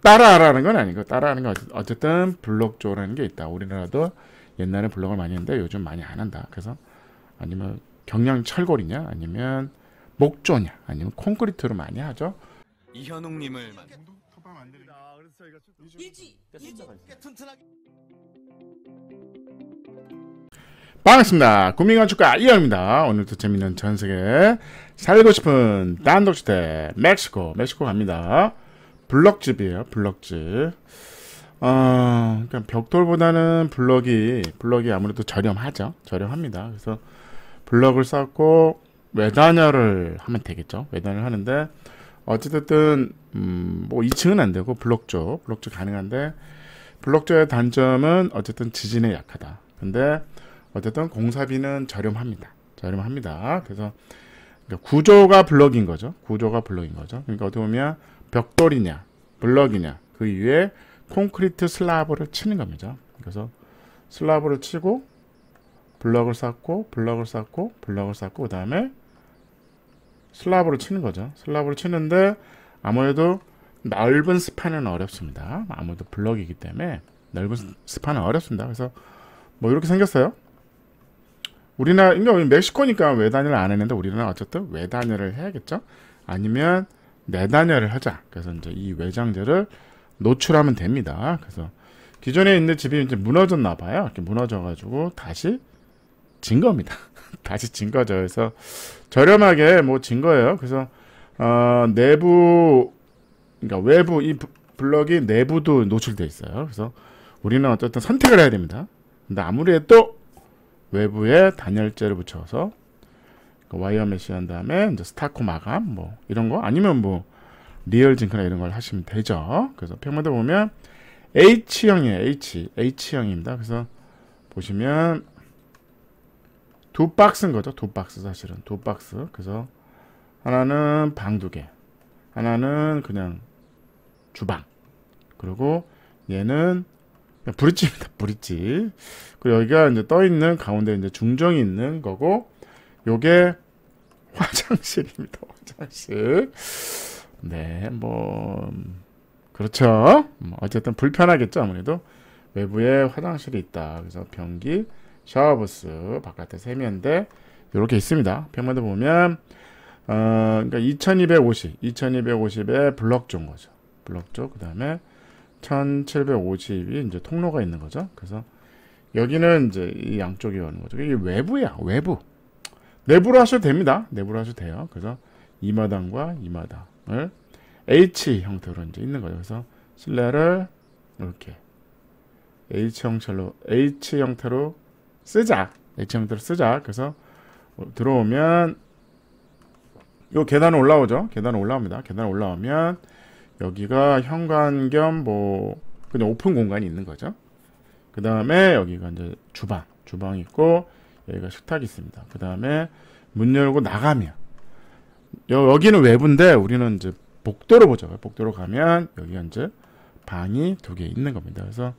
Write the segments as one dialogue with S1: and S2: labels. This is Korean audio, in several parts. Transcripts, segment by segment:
S1: 따라하라는 건 아니고 따라하는 건 어쨌든 블록조라는 게 있다. 우리나라도 옛날에 블록을 많이 했는데 요즘 많이 안 한다. 그래서 아니면 경량 철골이냐 아니면 목조냐 아니면 콘크리트로 많이 하죠.
S2: 이현웅님을
S1: 반갑습니다. 구민건축가 이현입니다. 오늘도 재밌는 전세계 살고 싶은 단독주택 멕시코 갑니다. 블럭집이에요. 블럭집. 그러니까 벽돌보다는 블럭이 아무래도 저렴하죠. 저렴합니다. 그래서 블럭을 쌓고 외단열을 하면 되겠죠. 외단을 하는데 어찌됐든 뭐 2층은 안 되고 블럭조 가능한데 블럭조의 단점은 어쨌든 지진에 약하다. 근데 어쨌든 공사비는 저렴합니다. 그래서 그러니까 구조가 블럭인 거죠. 그러니까 어떻게 보면 벽돌이냐 블럭이냐 그 위에 콘크리트 슬라브를 치는 겁니다. 그래서 슬라브를 치고 블럭을 쌓고 그 다음에 슬라브를 치는 거죠. 슬라브를 치는데 아무래도 넓은 스판은 어렵습니다. 아무래도 블럭이기 때문에 넓은 스판은 어렵습니다. 그래서 뭐 이렇게 생겼어요. 그러니까 멕시코니까 외단열을 안 했는데 우리는 어쨌든 외단열을 해야겠죠. 아니면 내단열을 하자. 그래서 이제 이 외장재를 노출하면 됩니다. 그래서 기존에 있는 집이 이제 무너졌나 봐요. 이렇게 무너져가지고 다시 진 겁니다. 다시 진 거죠. 그래서 저렴하게 뭐 진 거예요. 그래서 내부, 그러니까 외부 이 블럭이 내부도 노출돼 있어요. 그래서 우리는 어쨌든 선택을 해야 됩니다. 근데 아무래도 외부에 단열재를 붙여서 와이어 메쉬 한 다음에 이제 스타코 마감 뭐 이런 거 아니면 뭐 리얼 징크나 이런 걸 하시면 되죠. 그래서 평면도 보면 H형이에요. H형입니다. 그래서 보시면 두 박스인 거죠. 두 박스 사실은 두 박스. 그래서 하나는 방 2개, 하나는 그냥 주방. 그리고 얘는 브릿지입니다. 브릿지. 그리고 여기가 이제 떠 있는 가운데 이제 중정이 있는 거고, 요게 화장실입니다. 화장실. 네, 뭐 그렇죠. 어쨌든 불편하겠죠. 아무래도 외부에 화장실이 있다. 그래서 변기, 샤워부스, 바깥에 세면대 이렇게 있습니다. 평면도 보면 그러니까 2250에 블럭조인 거죠. 블럭조. 그다음에 1750이 이제 통로가 있는 거죠. 그래서 여기는 이제 이 양쪽이 오는 거죠. 이게 외부야, 외부. 내부로 하셔도 됩니다. 내부로 하셔도 돼요. 그래서 2마당과 2마당을 H 형태로 이제 있는 거예요. 그래서 실내를 이렇게 H 형태로 쓰자. 그래서 들어오면 요 계단 올라오죠. 계단 올라옵니다. 계단 올라오면 여기가 현관 겸 뭐 그냥 오픈 공간이 있는 거죠. 그 다음에 여기가 이제 주방 있고 여기가 식탁이 있습니다. 그 다음에 문 열고 나가면 여기는 외부인데 우리는 이제 복도로 보죠. 복도로 가면 여기가 이제 방이 2개 있는 겁니다. 그래서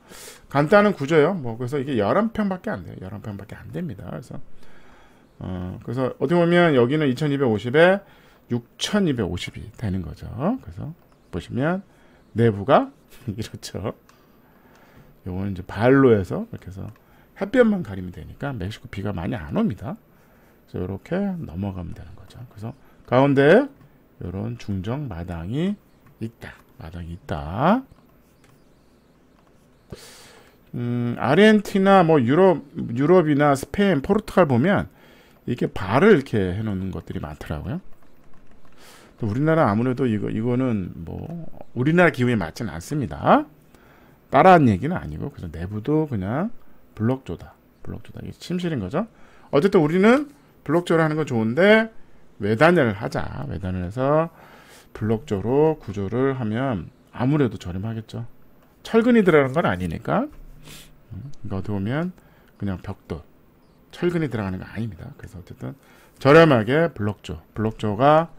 S1: 간단한 구조예요. 뭐 그래서 이게 11평밖에 안 돼요. 11평밖에 안 됩니다. 그래서 어떻게 보면 여기는 2250에 6250이 되는 거죠. 그래서 보시면 내부가 이렇죠. 요거는 이제 발로해서 이렇게 해서 햇볕만 가리면 되니까 멕시코 비가 많이 안 옵니다. 그래서 이렇게 넘어가면 되는 거죠. 그래서 가운데 이런 중정 마당이 있다. 아르헨티나 뭐 유럽이나 스페인, 포르투갈 보면 이렇게 발을 이렇게 해놓는 것들이 많더라고요. 우리나라 아무래도 이거는 뭐 우리나라 기후에 맞지는 않습니다. 따라한 얘기는 아니고 그래서 내부도 그냥 블럭조다. 이게 침실인 거죠. 어쨌든 우리는 블럭조를 하는 건 좋은데 외단열을 하자. 외단을 해서 블럭조로 구조를 하면 아무래도 저렴하겠죠. 철근이 들어가는 건 아니니까. 이거 어떻게 보면 그냥 벽돌. 철근이 들어가는 거 아닙니다. 그래서 어쨌든 저렴하게 블럭조가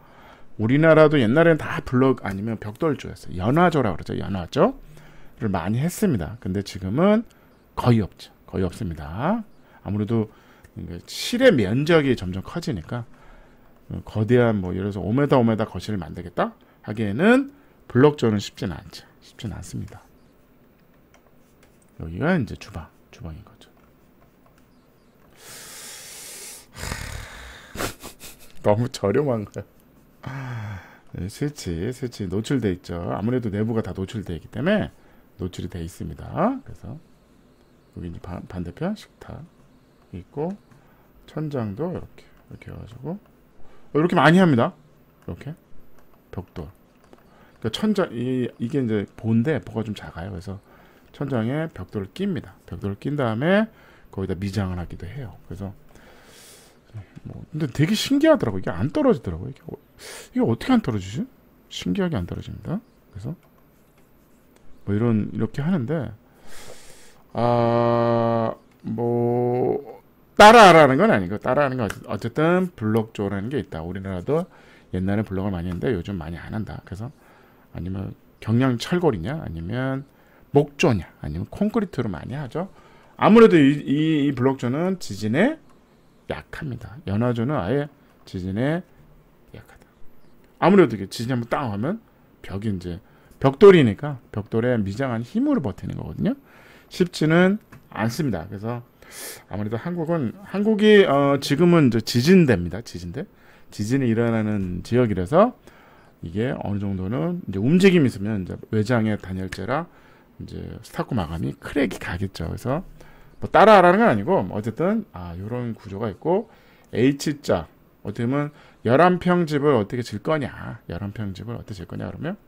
S1: 우리나라도 옛날에는 다 블럭 아니면 벽돌조였어요. 연화조라고 그러죠. 연화조를 많이 했습니다. 근데 지금은 거의 없습니다. 아무래도 실의 면적이 점점 커지니까 거대한 뭐 예를 들어서 5m 거실을 만들겠다 하기에는 블럭조는 쉽지는 않죠. 쉽진 않습니다. 여기가 이제 주방인 거죠. 너무 저렴한 거야. 네, 스위치 노출돼 있죠. 아무래도 내부가 다 노출돼 있기 때문에 노출이 돼 있습니다. 그래서 여기 이제 반대편 식탁 있고 천장도 이렇게 해가지고 이렇게 많이 합니다. 이렇게 벽돌. 그러니까 천장 이게 이제 보인데 보가 좀 작아요. 그래서 천장에 벽돌을 낍니다. 벽돌을 낀 다음에 거기다 미장을 하기도 해요. 그래서 근데 되게 신기하더라고요. 이게 안 떨어지더라고요. 이게 어떻게 안 떨어지지? 신기하게 안 떨어집니다. 그래서 이렇게 하는데 따라하라는 건 아니고 따라하는 건 어쨌든 블록조라는 게 있다. 우리나라도 옛날에 블록을 많이 했는데 요즘 많이 안 한다. 그래서 아니면 경량 철골이냐 아니면 목조냐 아니면 콘크리트로 많이 하죠. 아무래도 이 블록조는 지진에 약합니다. 연화조는 아예 지진에 약하다. 아무래도 이게 지진 한번 땅 하면 벽이 이제 벽돌이니까 벽돌에 미장한 힘으로 버티는 거거든요. 쉽지는 않습니다. 그래서 아무래도 한국이 지금은 이제 지진대입니다. 지진이 일어나는 지역이라서 이게 어느 정도는 이제 움직임이 있으면 이제 외장의 단열재라 이제 스타코 마감이 크랙이 가겠죠. 그래서 따라하라는 건 아니고 어쨌든 이런 구조가 있고 H자 어떻게 보면 11평 집을 어떻게 질 거냐 11평 집을 어떻게 질 거냐 그러면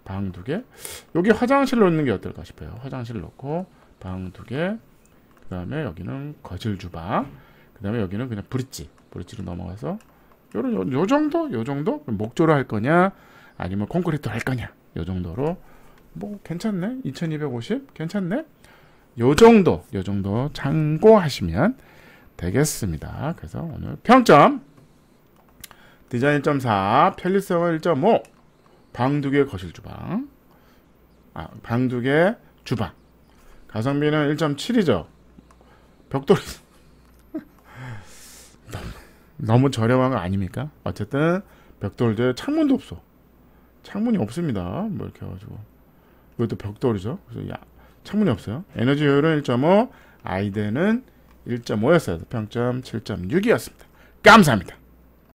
S1: 방 2개 여기 화장실 놓는 게 어떨까 싶어요. 화장실 놓고 방 2개 그 다음에 여기는 거실 주방 그 다음에 여기는 그냥 브릿지로 넘어가서 요 정도 목조로 할 거냐 아니면 콘크리트 할 거냐 요 정도로 괜찮네 2250 괜찮네 요 정도 참고하시면 되겠습니다. 그래서 오늘 평점 디자인 1.4 편리성은 1.5 방 2개 거실 주방 방 2개 주방 가성비는 1.7이죠. 벽돌이 너무 저렴한 거 아닙니까? 어쨌든 벽돌들 창문도 없어. 창문이 없습니다. 이렇게 해가지고 이것도 벽돌이죠. 그래서 창문이 없어요. 에너지 효율은 1.5 아이덴은 1.5였어요. 평점 7.6이었습니다. 감사합니다.